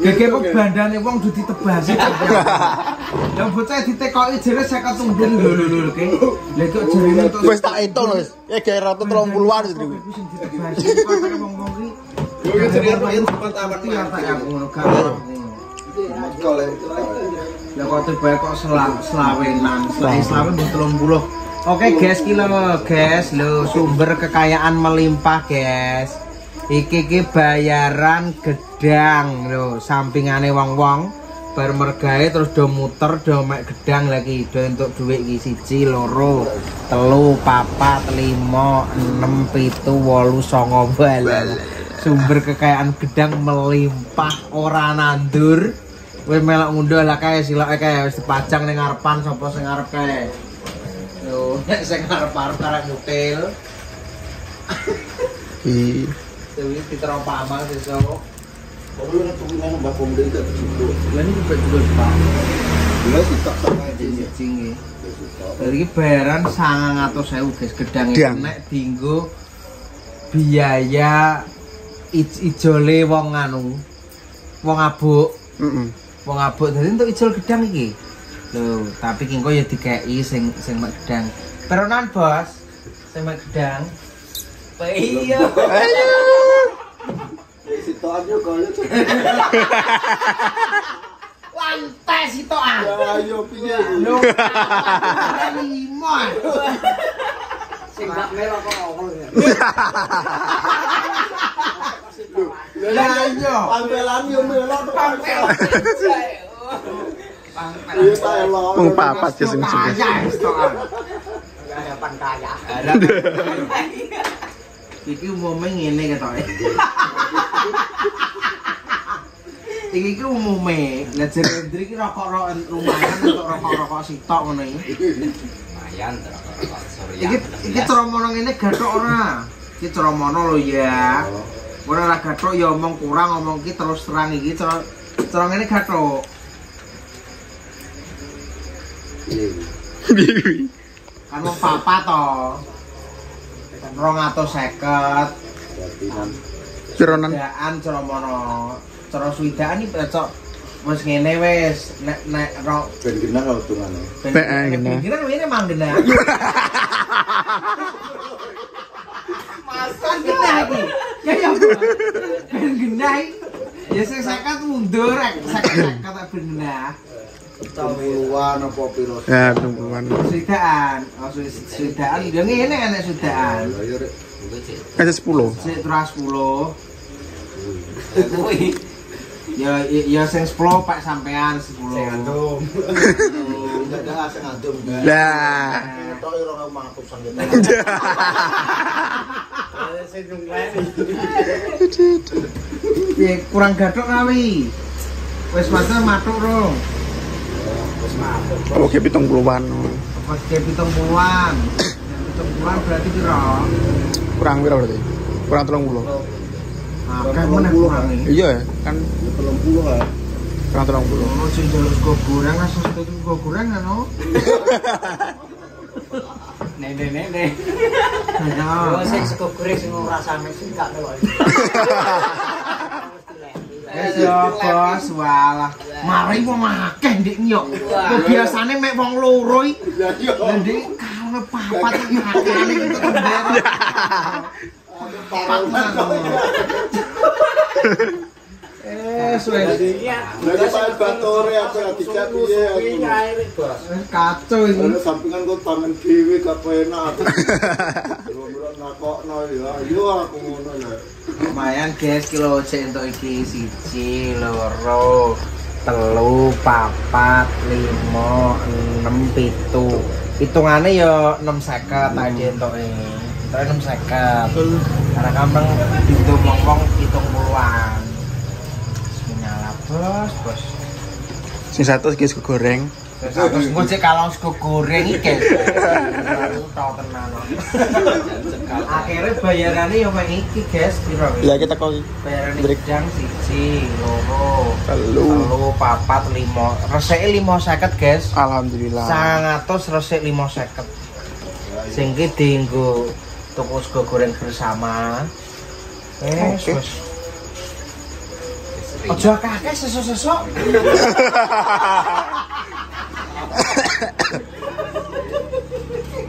Gege kok bandane wong dudu ditebasi. Lah bocah ditekoki jere 50 tumbel lho ki. Lah kok jerene entuk. Wis tak hitung wis. Ya gawe 130-an itu. Sing ditebasi kok wong-wong ki. Yo cerita itu tempat aman ya tak aku ngono gak. Ya kok tiba kok selawenan, selawe 30. Oke guys, guys, lo sumber kekayaan melimpah guys. Iki bayaran gedang lo, sampingane wong-wong bar mergae terus do muter do mek gedang lagi do entuk dhuwit iki 1 2 3 4 5 6 7 8 9 sumber kekayaan gedang melimpah ora nandur. Kowe melok ngunduh lah kae siloke kae wis dipajang ning ngarepan sapa sing arep kae. Yo, nek sing arep-arep karek mutil. Dewi ditero pamal sesuk. Kok lu nek tuku nang Mbak Pomde itu cukup. Lah ini juga Pak. Lah sitok sama jingi. Dari bayaran 900.000 guys gedang iki nek dienggo biaya ijole wong anu. Wong abuk. Wong abuk dadi entuk ijol gedang iki. Loh, tapi kengko ya dikei sing mek gedang. Peronan, Bos. Sing mek gedang. Iya. Ayo. Sitokan yo koyo. Lantai sitokan. Ayo piye. Loh. Limon. Sing gak melok kok ngomong ya. Lah iya. Pangpelan yo melok to pangpel. Wong papat ya sing kaya harapan kaya. Iki umume ngene ketoke. Iki umume, lah Jendri iki rokok lumayan untuk rokok-rokok sitok ngono iki. Lumayan rokok Surya. Iki ceromono ngene gathok ora. Iki ceromono lho ya. Ora ora gathok ya omong kurang ngomong iki terus terang iki cara ngene gathok. Kan wong papa to. 250. Cironan. Ceromono. Cara swidaan iki cocok wis ngene wis nek ro ben genah utungane. Ben genah. Genah ngene mang genah. Masa genah iki. Ya ya. Ben genah. Ya sing 50 mundur rek 50 tak ben genah. 70-an apa piro? Ya, 70-an. Swidaan. Oh, swidaan yo ngene enek swidaan. Kasih 10. Sik 10. Kuwi. Ya sing 10 Pak sampean 10. Sing antum. Enggak sing antum. Lah. Tok ora mangkusan gitu. Sing jumlahe. Ya kurang gathok kawi. Wis masa matuk rong. Oke, 70-an. Oke, 70-an. 70-an berarti piro? Kurang piro berarti? Kurang 30. Kan meneh kurang iki. Iya ya, kan 30 ya. Kurang 30. Ono sing njaluk sego goreng, langsung sego goreng kan no. Nenek. Yo sing sego goreng sing rasane sing gak melok. Ya bos, walah. Mari wong akeh ndek yo. Biasane mek wong loro iki. Lah ndek kalau papat makane itu tembak. Suwe. Dari Pak Batore aku ya dicat piye aku. Kacau iki. Ono sampingan kok tangan dhewe gak penak. Belum nakokno ya. Yo aku ngono ya. Lumayan guys, kilo cek untuk iki 1, 2, 3, 4, 5, 6, 7. Hitungane ya 650 tadi entuk iki. Entuk 650. Karena kampung hitung mongkong 70-an. Menyala bos. Sing 100 guys goreng. Terus ngocek kalau sego goreng iki guys. Tau tenan. Akhirnya bayarannya ya mek iki guys, piro? Ya kita kok bayarane gedang 1, 2, 3, 4, 5. Resike 550 guys. Alhamdulillah. 100 resik 550. Sing iki dienggo tuku sego goreng bersama. Wes. Aja kakek sesuk-sesuk.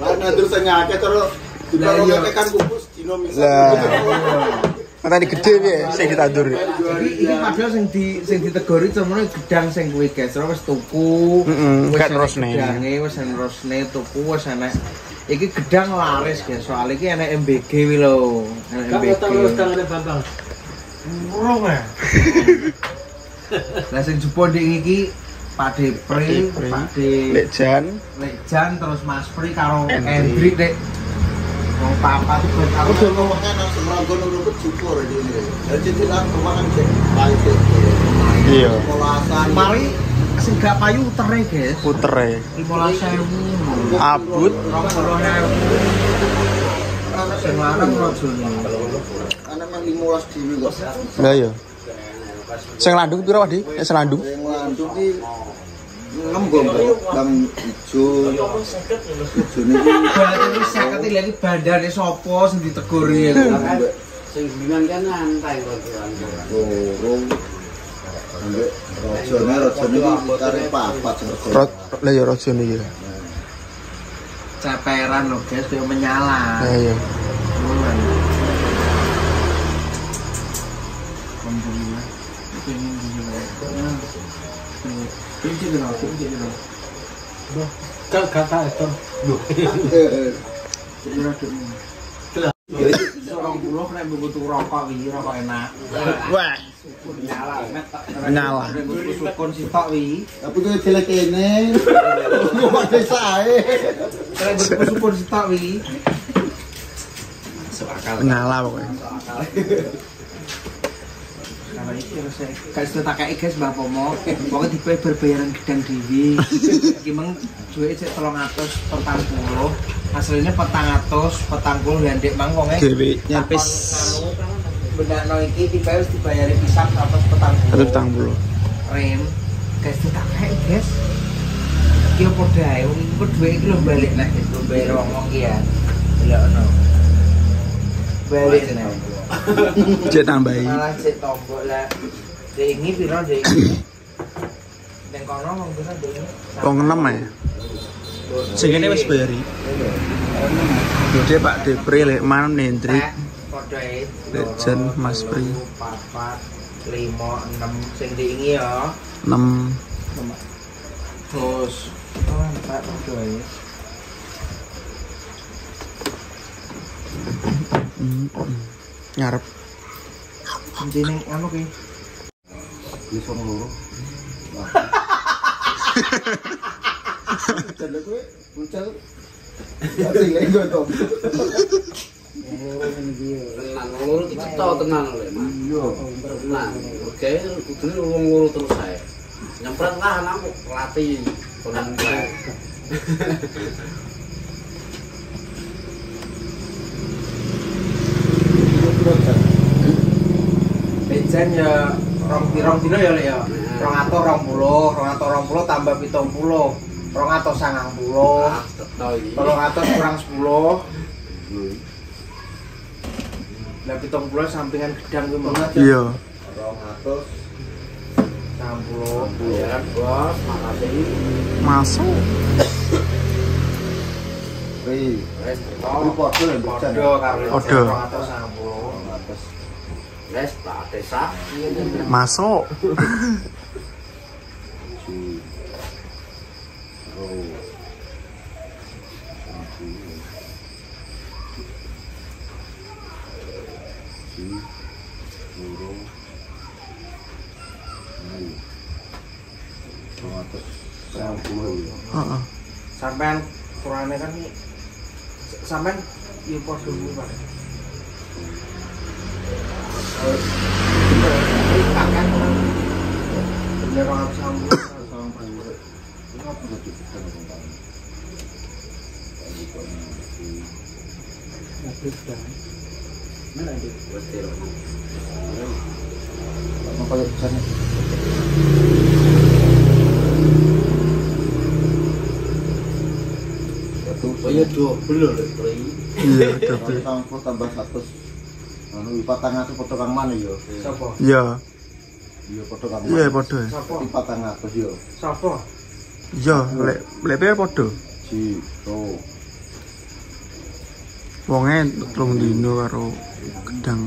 Lah nandur sing akeh terus diparokake kan kukus dino misal. Tadi gede piye sing ditandur. Jadi iki padahal sing ditegori cemene gedang sing kuwi guys, terus wis tuku. Kan rosne. Gedange wis rosne tuku wis enek. Iki gedang laris guys, soal iki enek MBG wi lho. MBG. Urung ah. Lah sing jupuk ndek iki Pak Depri, Pak Lekjan terus Mas Pri karo Hendrik dek. Wong papat tuh aku udah ngomongnya nang semrogo nurut syukur ini. Jadi tidak kemarin cek pahit. Iya. Polasan. Mari sing gak payu utere guys. Putere. 15.000. Abut 20.000. Sing larang rajane. Ana mang 15 dhewe kok. Lah iya. Sing landung piro, Di? Sing landung? Sing landung ki 6 gombok, bang ijo. Ijone iki berarti wis 50 lagi bandane sapa sing ditegori ya. Sing bimbingan kan antai kok. loro. Ambek rajane iki kare papat sing rego. Lah ya rajane iki. Ceperan lho guys, yo menyala. Lah iya. Alhamdulillah. Pengen gila. Pinci dulu. Loh, kata itu. Loh. Orang pulau kena butuh rokok wi, rokok enak. Wah, menyala. Sukun sitok wi. Tapi kuwi jelek kene. Kok desae. Kena sukun sitok wi. Menyala pokoknya. Karena itu guys tak kayak guys Mbak Pomo pokoknya dipakai berbayaran gedang dewi gimana duit cek 340 hasilnya 440 dan dek mang pokoknya dewi nyapis benda no iki dibayari pisang 140 rem guys tak kayak guys dia podai ini duit itu balik nah itu bayar ngomong ya belok balik nih cek tambahi. Malah cek tombol lah. Dek ini piro dek ini? Dek kono wong piro dek ini? Wong 6 ya. Sing kene wis bayari. Dede Pak Depri lek man Hendrik. Podoe. Legend Mas Pri. 4 5 6 sing dek ini ya. 6. Terus Pak podoe. Ngarep. Jeneng anu ki. Wis wong loro. Jadi kowe muncul. Ati lego to. Tenan loro iki cetha tenan lho, Mas. Iya, tenan. Oke, kudune wong loro terus ae. Nyempret lah anakku latih kono mulai. Bejan ya rong dino ya lek ya. 220 tambah 70. 290. Cetha iki. 300 kurang 10. Lah 70 sampingan gedang kuwi mau. Iya. 290. Ya kan, Bos, makasih. Masuk. Wes, Podo karo Podo. 290. wes tak desa. Masuk. Heeh. Sampean kurangnya kan nih sampean impor dulu Pak. Kan bener orang sambung sama panjang. Ini apa tuh? Mana dia? Mau pakai sana. Oh iya double lho, Tri. Iya, double. Tambah 100. Anu 400 foto kang mana yo? Siapa? Iya. Iya padha karo. Iya padha. Di 400 yo. Sapa? Iya, lek piye padha. Cito. Wonge 3 dino karo gedang.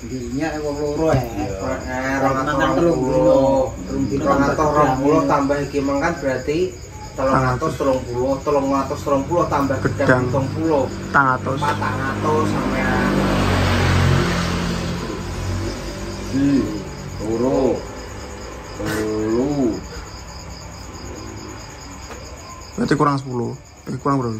Dirinya wong loro ya. 220 tambah iki mangkan berarti 330 tambah gedang 70 400 sampean. Loro. Berarti kurang 10. Kurang berapa?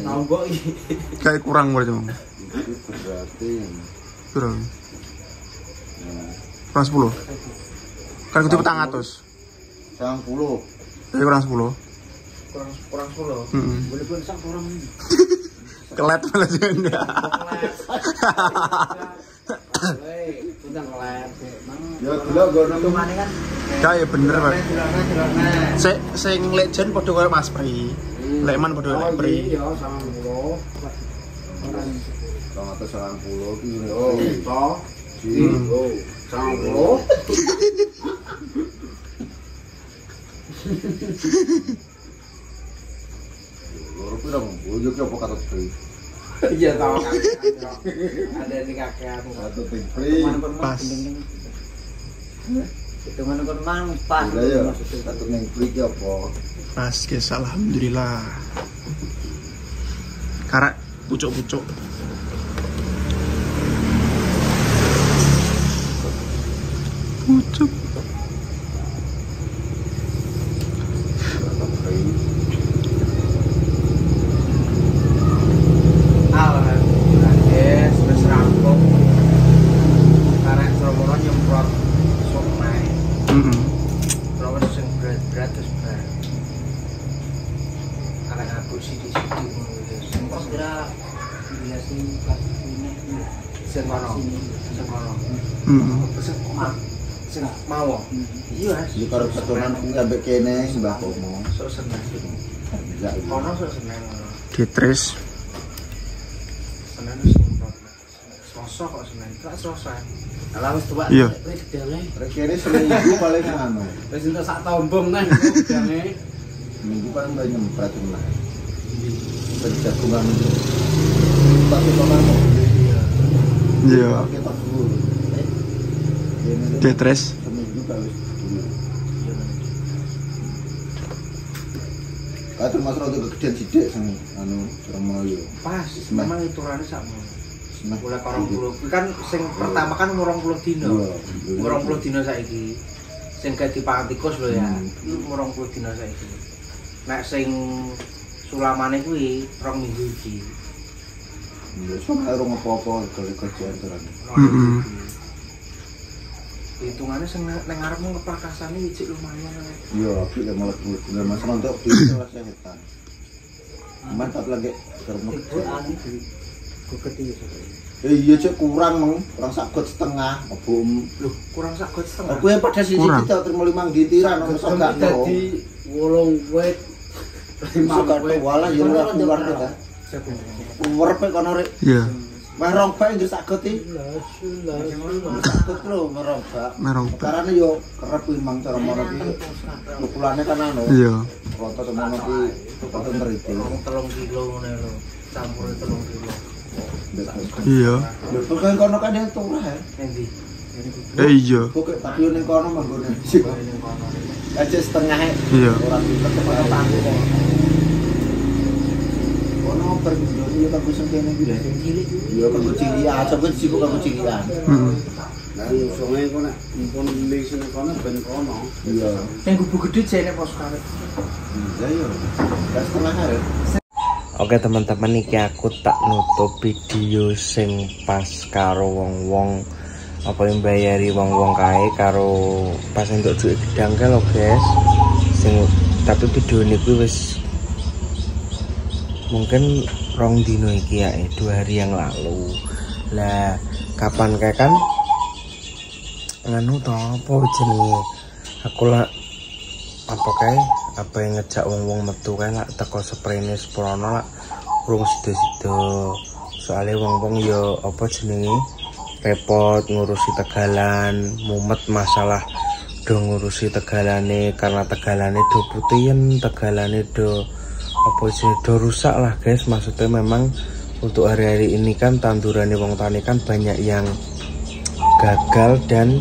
Nambah iki. Kayak kurang berarti, Bang. Berarti Kurang. Kurang 10. Kan kudu 400. 90. Berarti kurang 10. Kurang 10. Heeh. Boleh pun sak orang ini. Kelet malah jenda. Tundang kelet. Ya delok gono Hitungannya kan Kayak bener, Pak. Delokne. Sing legend padha karo Mas Pri. Lekman padha karo Pri. Iya, 90. 290 ki. Oh, toh. Oh, 90. Loro pira mong? Oh yo ki apa kata free? Iya tahu kan. Ada di kakean. Satu ting free. Pas. hitungan kon mang pas. Iya ya. Satu ning free ki apa? Pas, guys. Alhamdulillah. Karek pucuk-pucuk. Pucuk. Alhamdulillah guys, wis rampung. Karek Sromono nyemprot sungai. Heeh. Terus sing berat-berat terus bar. Karek aku sithik-sithik ngono guys. Kok kira dia sing pas ini. Sing kono. Sing kono. Heeh. Sing mau. Iya, Iki karo keturunan kuwi ambek kene Mbah Komo. sok seneng. Bisa iki. Kono sok seneng. Ditris. Seneng wis nyemprot. Sosok kok seneng. Kok sosok. Lah wis tuwak Iya. wis gedane. Rek kene seminggu paling anu. Wis entuk sak tombong neh gedane. Seminggu paling mbak nyempret lah. Berjagungan itu. Tapi kalau mau Iya. kita dulu. Ditris. Seminggu kali dulu. Kata Mas Rodo kegedean sidik sang anu Surabaya. Pas, memang hitungannya sama. Seneng. Mulai 20 kan sing pertama kan 20 dino. 20 dino saiki. Sing gak dipangan tikus lho ya. Iku 20 dino saiki. Nek sing sulamane kuwi 2 minggu iki. Ya sok karo ngopo-opo kalau kerjaan terus. Heeh. Hitungannya sing nang ngarepmu keprakasane ijik lumayan. Iya, aku ya malah bulan Mas Rodo bisa lah sehetan. Mantap lagi karena Ibu ani di guget iki. iya cek kurang meng, kurang sakot setengah, apa Loh, kurang sak got setengah. aku yang pada sisi Kurang. kita terima 5 ditiran, ono sok gak tau. Dadi 8 wit. Sok gak tau, walah ya ora keluar kita. Keluar pe kono rek. Iya. Mah rompek ngger sakot iki. Sakot lho merobak. Merong. Karane yo kerep mang cara mono iki. Ukulane kan anu. Iya. Roto semono iki foto ngeriti. 3 kilo ngene lho. Campur 3 kilo. Iya. Lho pokoke kono kan itu ora. Endi? Iya. Pokoke tapi ning kono manggone. Ning kono. Aja setengah Iya. ora pinter kepala tangguh kok. Ono pergundung yo kanggo sengkene iki lho. Cilik iki. Yo kanggo cilian, coba sibuk kanggo cilian. Heeh. Lah sungai kok nek mumpun li sene kono ben kono. Iya. Ning gubu gedhe jene pos karet. Iya yo. Gas setengah hari. Oke teman-teman, iki aku tak nutup video sing pas karo wong-wong apa yang bayari wong-wong kae karo pas untuk duit gedang kae lho guys. Sing tapi video niku wis mungkin 2 dino iki ya, 2 hari yang lalu. Lah kapan kae kan nganu to apa jenenge aku lah apa kae apa yang ngejak wong-wong metu kae lak teko sprene seprono lak urung sida-sida. Soale wong-wong ya apa jenenge repot ngurusi tegalan, mumet masalah do ngurusi tegalane karena tegalane do putihan, tegalane do apa jenenge do rusak lah guys. Maksudnya memang untuk hari-hari ini kan tandurane wong tani kan banyak yang gagal dan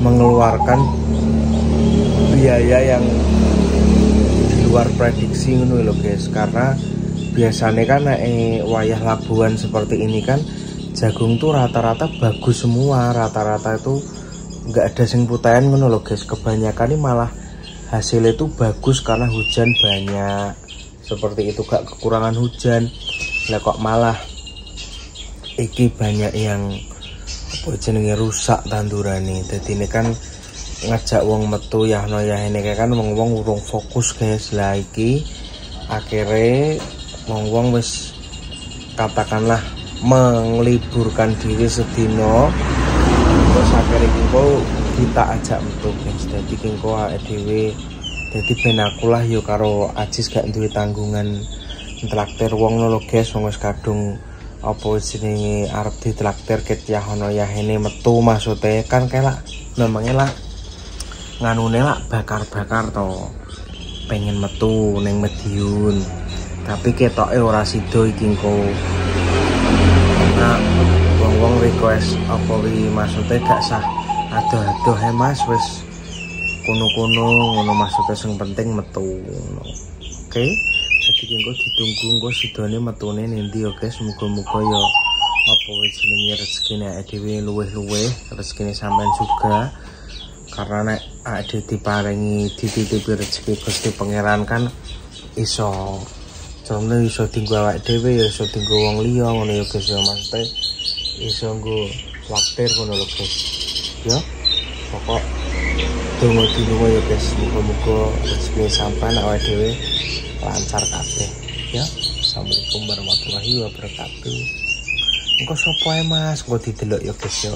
mengeluarkan biaya yang di luar prediksi ngono lho guys. Karena biasanya kan wayah labuan seperti ini kan jagung tuh rata-rata bagus semua, rata-rata itu nggak ada sing putayan ngono lho guys. Kebanyakan ini malah hasilnya itu bagus karena hujan banyak seperti itu, gak kekurangan hujan. Lah kok malah iki banyak yang apa jenenge rusak tandurane. Dadi ini kan ngajak wong metu yahno yahene kan wong-wong urung fokus guys. Lah iki akhirnya wong-wong wis katakanlah meliburkan diri sedino, terus akhirnya kingko kita ajak metu guys. Jadi kingko dhewe jadi ben aku lah yo karo Ajis gak duwe tanggungan traktir wong lho guys. Wong wis kadung apa jenenge arep ditraktir ket yahono yahene metu, maksudnya kan kayak memangnya lah nganune lah bakar-bakar to pengen metu neng Madiun, tapi ketoke ora sida iki engko. Nah, wong-wong request apa wi maksudnya gak sah adoh-adoh Mas wis kuno-kuno ngono, maksudnya sing penting metu ngono. Oke, jadi engko ditunggu engko sidone metune nendi yo guys. Muga-muga yo apa wis jenenge rezekine dhewe luweh-luweh, rezekine sampean juga. Karena nek ade diparingi dititipi rezeki Gusti Pangeran kan iso contohnya iso tinggu awake dhewe ya iso tinggu wong liya ngono ya guys ya, maksudnya iso nggo waktir ngono lho guys ya. Pokok donga-donga ya guys, muga-muga rezeki sampean awake dhewe lancar kabeh ya. Assalamualaikum warahmatullahi wabarakatuh. Engko sapa ae Mas, engko didelok ya guys ya.